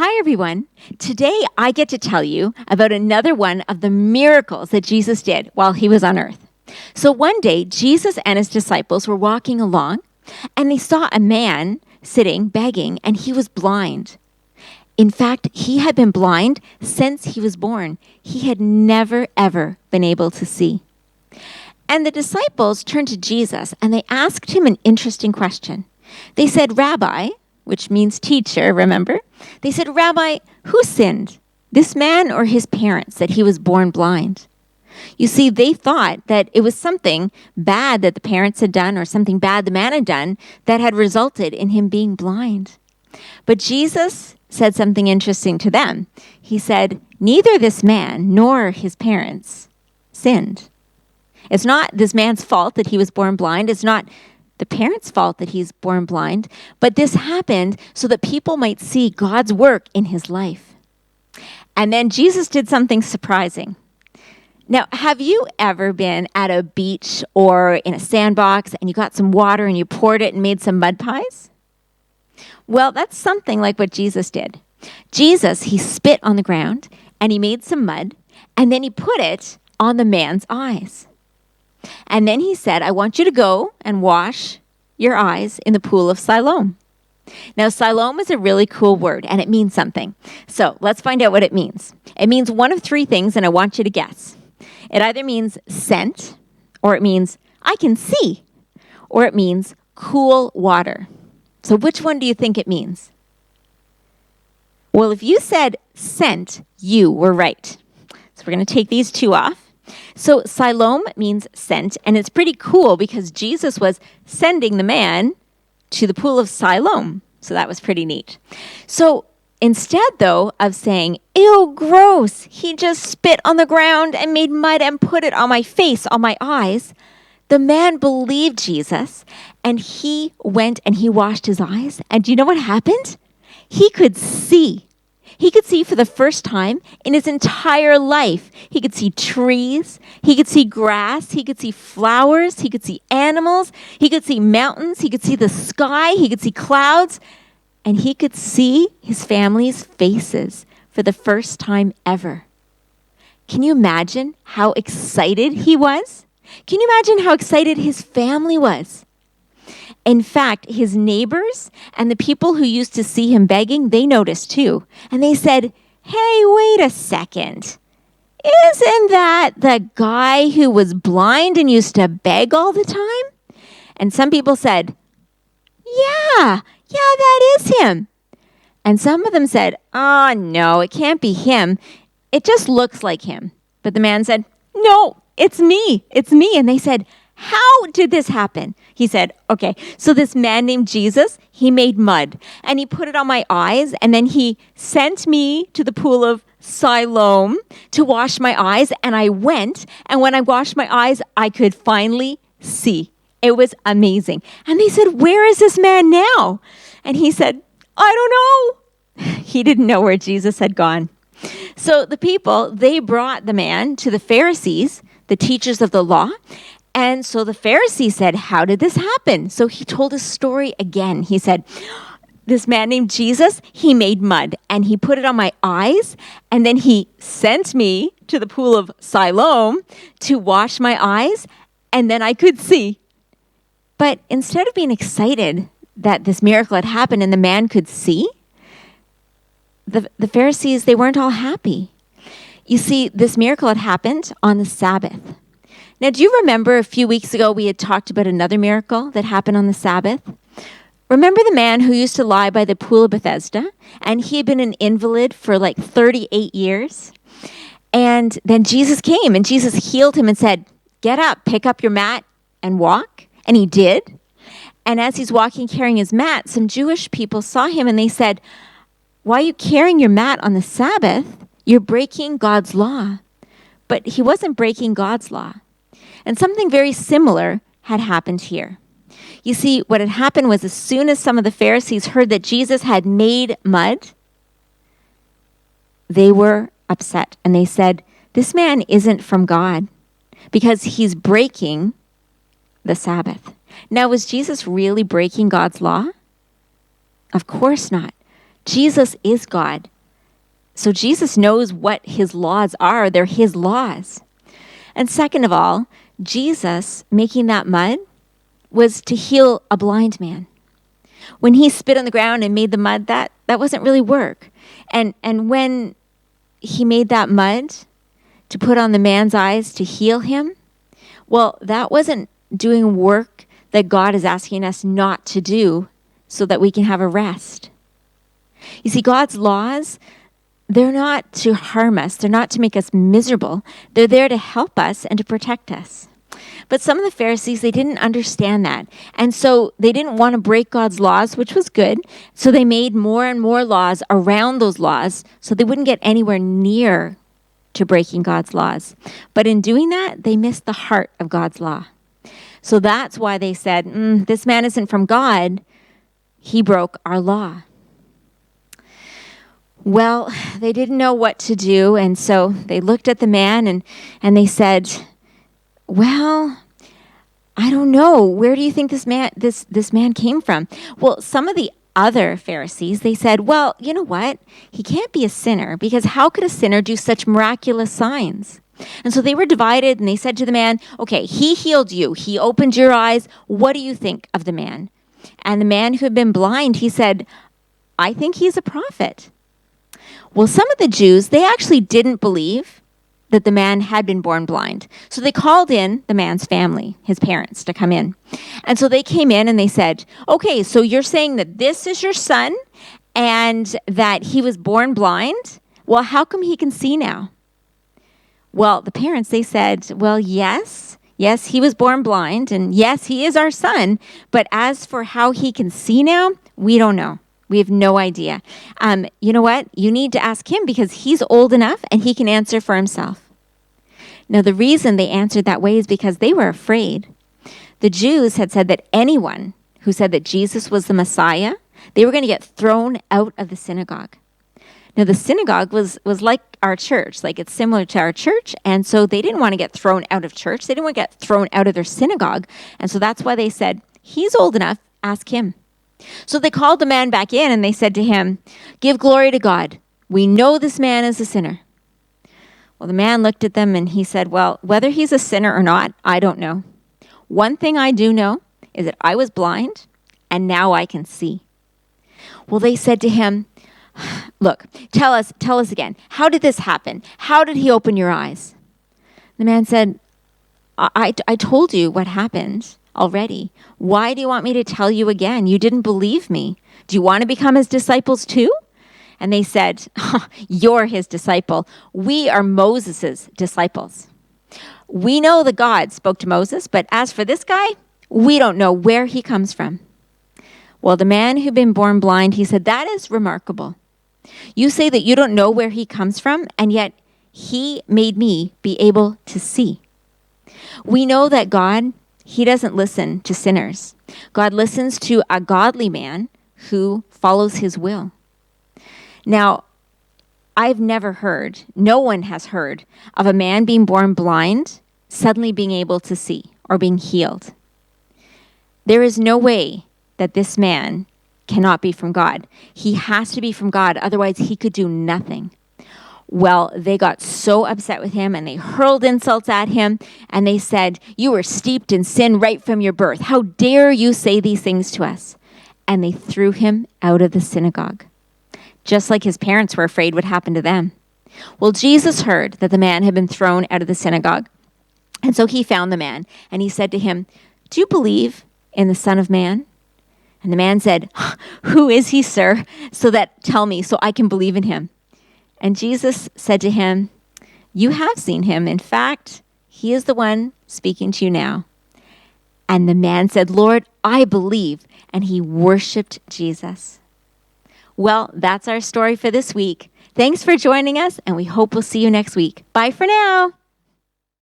Hi, everyone. Today, I get to tell you about another one of the miracles that Jesus did while he was on earth. So one day, Jesus and his disciples were walking along, and they saw a man sitting, begging, and he was blind. In fact, he had been blind since he was born. He had never, ever been able to see. And the disciples turned to Jesus, and they asked him an interesting question. They said, Rabbi, which means teacher, remember? They said, Rabbi, who sinned, this man or his parents, that he was born blind? You see, they thought that it was something bad that the parents had done or something bad the man had done that had resulted in him being blind. But Jesus said something interesting to them. He said, neither this man nor his parents sinned. It's not this man's fault that he was born blind. It's not the parents' fault that he's born blind, but this happened so that people might see God's work in his life. And then Jesus did something surprising. Now, have you ever been at a beach or in a sandbox and you got some water and you poured it and made some mud pies? Well, that's something like what Jesus did. Jesus, he spit on the ground and he made some mud and then he put it on the man's eyes. And then he said, I want you to go and wash your eyes in the pool of Siloam. Now, Siloam is a really cool word, and it means something. So let's find out what it means. It means one of three things, and I want you to guess. It either means sent, or it means I can see, or it means cool water. So which one do you think it means? Well, if you said sent, you were right. So we're going to take these two off. So Siloam means sent, and it's pretty cool because Jesus was sending the man to the pool of Siloam. So that was pretty neat. So instead, though, of saying, ew, gross, he just spit on the ground and made mud and put it on my face, on my eyes, the man believed Jesus, and he went and he washed his eyes. And do you know what happened? He could see. He could see for the first time in his entire life. He could see trees, he could see grass, he could see flowers, he could see animals, he could see mountains, he could see the sky, he could see clouds, and he could see his family's faces for the first time ever. Can you imagine how excited he was? Can you imagine how excited his family was? In fact, his neighbors and the people who used to see him begging, they noticed too. And they said, hey, wait a second. Isn't that the guy who was blind and used to beg all the time? And some people said, yeah, that is him. And some of them said, oh, no, it can't be him. It just looks like him. But the man said, no, it's me. And they said, how did this happen? He said, okay, so this man named Jesus, he made mud and he put it on my eyes and then he sent me to the pool of Siloam to wash my eyes and I went and when I washed my eyes, I could finally see. It was amazing. And they said, where is this man now? And he said, I don't know. He didn't know where Jesus had gone. So the people, they brought the man to the Pharisees, the teachers of the law. And so the Pharisee said, how did this happen? So he told his story again. He said, this man named Jesus, he made mud and he put it on my eyes. And then he sent me to the pool of Siloam to wash my eyes. And then I could see. But instead of being excited that this miracle had happened and the man could see, the Pharisees, they weren't all happy. You see, this miracle had happened on the Sabbath. Now, do you remember a few weeks ago we had talked about another miracle that happened on the Sabbath? Remember the man who used to lie by the pool of Bethesda? And he had been an invalid for like 38 years. And then Jesus came and Jesus healed him and said, get up, pick up your mat and walk. And he did. And as he's walking carrying his mat, some Jewish people saw him and they said, why are you carrying your mat on the Sabbath? You're breaking God's law. But he wasn't breaking God's law. And something very similar had happened here. You see, what had happened was as soon as some of the Pharisees heard that Jesus had made mud, they were upset. And they said, this man isn't from God because he's breaking the Sabbath. Now, was Jesus really breaking God's law? Of course not. Jesus is God. So Jesus knows what his laws are. They're his laws. And second of all, Jesus making that mud was to heal a blind man. When he spit on the ground and made the mud, that wasn't really work. And when he made that mud to put on the man's eyes to heal him, well, that wasn't doing work that God is asking us not to do so that we can have a rest. You see, God's laws, they're not to harm us. They're not to make us miserable. They're there to help us and to protect us. But some of the Pharisees, they didn't understand that. And so they didn't want to break God's laws, which was good. So they made more and more laws around those laws so they wouldn't get anywhere near to breaking God's laws. But in doing that, they missed the heart of God's law. So that's why they said, this man isn't from God. He broke our law. Well, they didn't know what to do, and so they looked at the man and they said, well, I don't know. Where do you think this man came from? Well, some of the other Pharisees, they said, well, you know what? He can't be a sinner, because how could a sinner do such miraculous signs? And so they were divided, and they said to the man, okay, he healed you. He opened your eyes. What do you think of the man? And the man who had been blind, he said, I think he's a prophet. Well, some of the Jews, they actually didn't believe that the man had been born blind. So they called in the man's family, his parents, to come in. And so they came in and they said, okay, so you're saying that this is your son and that he was born blind? Well, how come he can see now? Well, the parents, they said, well, yes, he was born blind, and yes, he is our son. But as for how he can see now, we don't know. We have no idea. You know what? You need to ask him, because he's old enough and he can answer for himself. Now, the reason they answered that way is because they were afraid. The Jews had said that anyone who said that Jesus was the Messiah, they were going to get thrown out of the synagogue. Now, the synagogue was like our church, like it's similar to our church, and so they didn't want to get thrown out of church. They didn't want to get thrown out of their synagogue, and so that's why they said, he's old enough, ask him. So they called the man back in and they said to him, give glory to God. We know this man is a sinner. Well, the man looked at them and he said, well, whether he's a sinner or not, I don't know. One thing I do know is that I was blind and now I can see. Well, they said to him, look, tell us again. How did this happen? How did he open your eyes? The man said, I told you what happened already. Why do you want me to tell you again? You didn't believe me. Do you want to become his disciples too? And they said, you're his disciple. We are Moses' disciples. We know that God spoke to Moses, but as for this guy, we don't know where he comes from. Well, the man who'd been born blind, he said, that is remarkable. You say that you don't know where he comes from, and yet he made me be able to see. We know that God, he doesn't listen to sinners. God listens to a godly man who follows his will. Now, I've never heard, no one has heard, of a man being born blind suddenly being able to see or being healed. There is no way that this man cannot be from God. He has to be from God, otherwise he could do nothing. Well, they got so upset with him and they hurled insults at him and they said, you were steeped in sin right from your birth. How dare you say these things to us? And they threw him out of the synagogue, just like his parents were afraid would happen to them. Well, Jesus heard that the man had been thrown out of the synagogue. And so he found the man and he said to him, do you believe in the Son of Man? And the man said, who is he, sir? Tell me so I can believe in him. And Jesus said to him, you have seen him. In fact, he is the one speaking to you now. And the man said, Lord, I believe. And he worshiped Jesus. Well, that's our story for this week. Thanks for joining us, and we hope we'll see you next week. Bye for now.